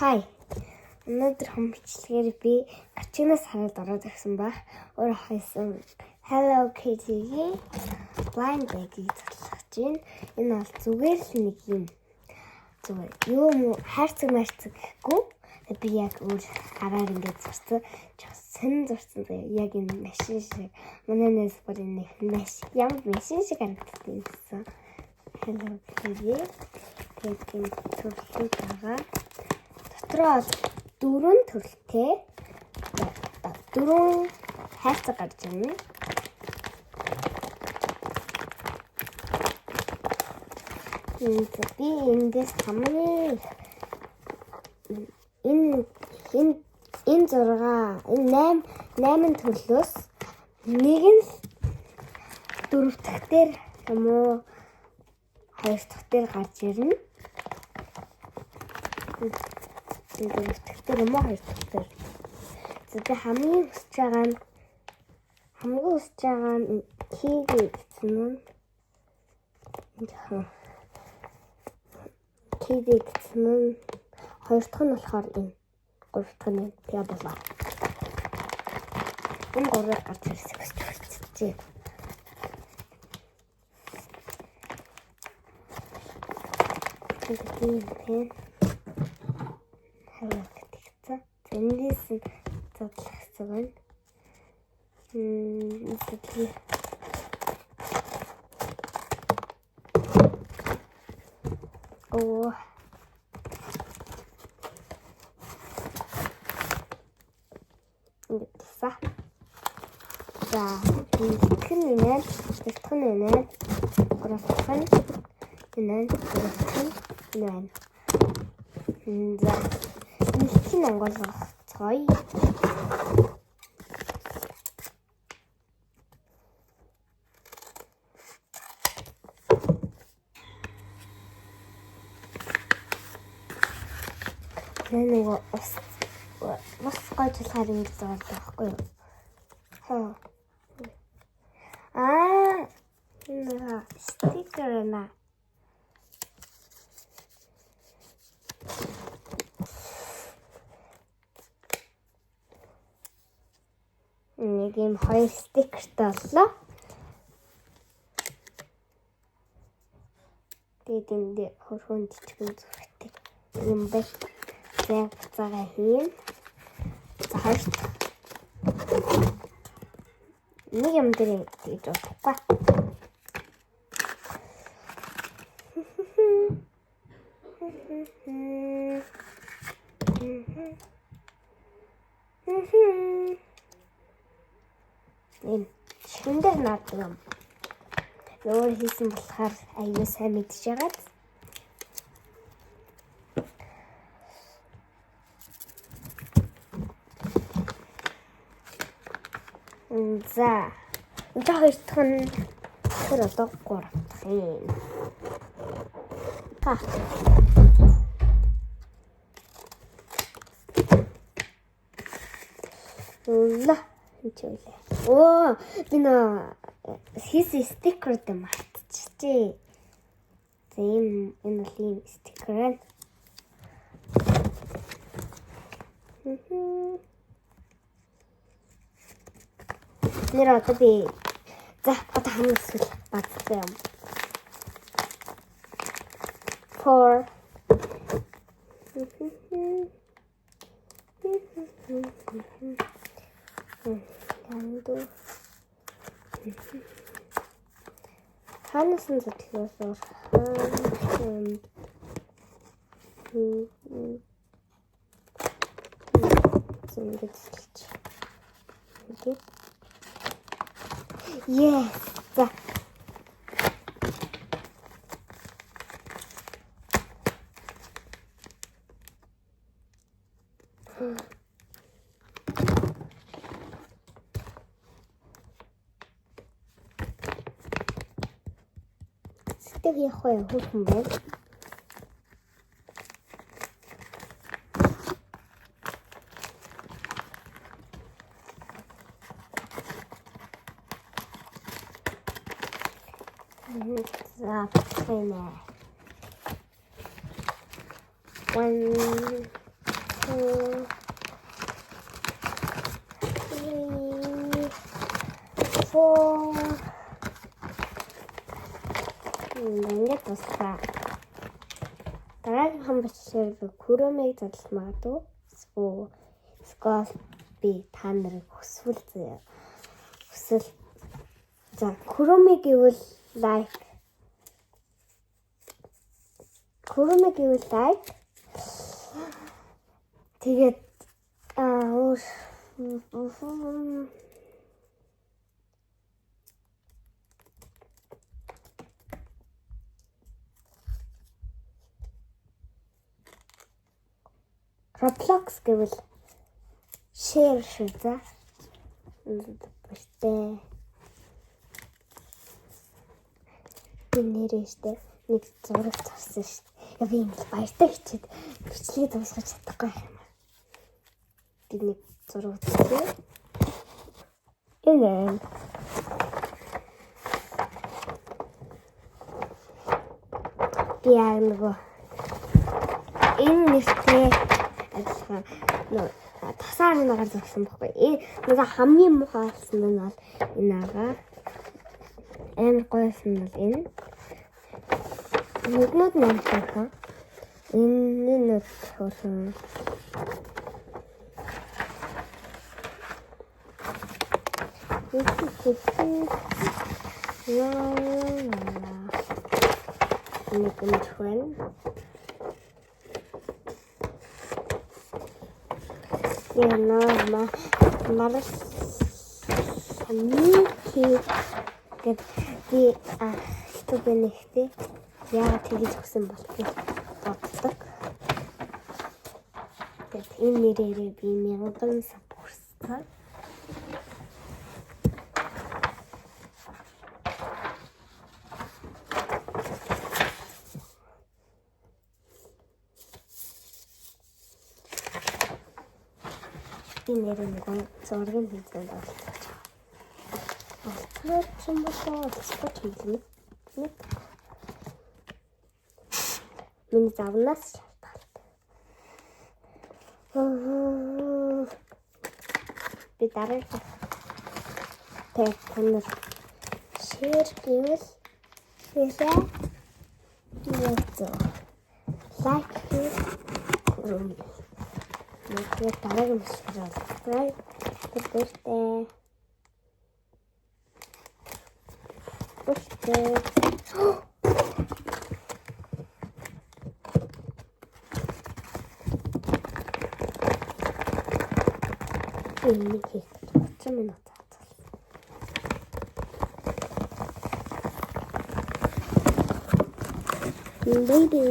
Hi. Өнөөдөр хомчлэгээр би ачигнаас хараад ороод ирсэн ба өөр хайсан Hello Kitty-ийн blind bag-ийг зарлах чинь энэ бол зүгээр л нэг юм. Зүгээр юу хайрцаг марцаг гэхгүй. Би яг өөр хараар ингэж зурсан. Сонин зурсан. Яг энэ машин шиг манайнаас бүр нэг машин шиг харагдсан. Hello Kitty. Тэгээд төрлөг байгаа. Дотроо 4 төрөлтэй 4 хайрцаг гарч ирнэ. Би эндээс хамгийн энэ 6 энэ 8 төрлөөс нэг нь 4 дахь дээр юм уу 2 дахь дээр гарч ирнэ. Тэгтэр юм уу 2 дахь дээр. Тэгээд хамгийн өсч байгаа нь киви гэсэн нь. Киви гэсэн нь 2 дахь нь болохоор энэ 3 дахь нь пиа болоо. Энэ 3-ыг гарч ирсэн гэж хэлчихжээ. Тэгээд Хэлэхтэй. Эндээс задлах хэсэг байна. Оо. Ингэсэн. За, энэ нэмээд, дахь нь нэмээд, гурав нь нэмээд, нэмээд. За. Нэг онгойлгоцгоё. Нэг ус гойжлахаар ингэж зурдаг байхгүй юу? Энэ стикер нэ. Нэг юм 2 стикертэй боллоо. Тэгээд энэ хөрхөн жижигэн зурагтай юм байна. Яг цагаа хийн. За хойш. Нэг юм дээр гэж бодохгүй. Энэ шинээр наад юм. Өөр хийсэн болохоор аюу сайн мэдж байгаад. За. Энэ хоёр дахь нь тэр одоо 3 дахь юм. Оо, энэ хийсэн стикер дэм мартчихжээ. За энэ бол ийм стикер байна. Нэр одоо би за одоо хамгийн эсвэл бацтай юм. For Ханасан задлаасаар Yes. Стэг явах юм хөрхөн байна. За, байна. 1 том бичлэгээр би Kuromi зарлах магадгүй. Скол би та нарыг хүсвэл за Kuromi гэвэл like тэгээд Roblox гэвэл share шүү за. Бэртээ. Би нэрээ штэ нэг зураг зарсан штэ. Я би юм баяртай хичээд бичлэгээ дуусгаж чадахгүй юм. Би нэг зураг зарсан. Энэ би яг нөгөө энэ нэртэй адилхан тасаар нагаар зогсон байхгүй. Нөгөө хамгийн муухай болсон нь бол энэ агаа. Амар гойсон нь бол энэ. Нүднүүд нь амтайхан. Энэ нүд хөрхөн. Нэг юм чуэн. Марс самики гэдэг студенттэй яагаад тэгж өгсөн бол би боддог. Тэгээд энэ нэрээрээ би 1000 сабскрайбер. Нэрээ нэг зургийн хийсэн болчихсон. Тэгээд юм болоо хэлмээ. Миний завнаас шалтгаалт. Би дараагийн тэгээд share гэвэл like Kuromi. Нэг дараагийн бичлэгээр subscribe хэрэгтэй. Нэг хийх 30 минут цаацал. Baby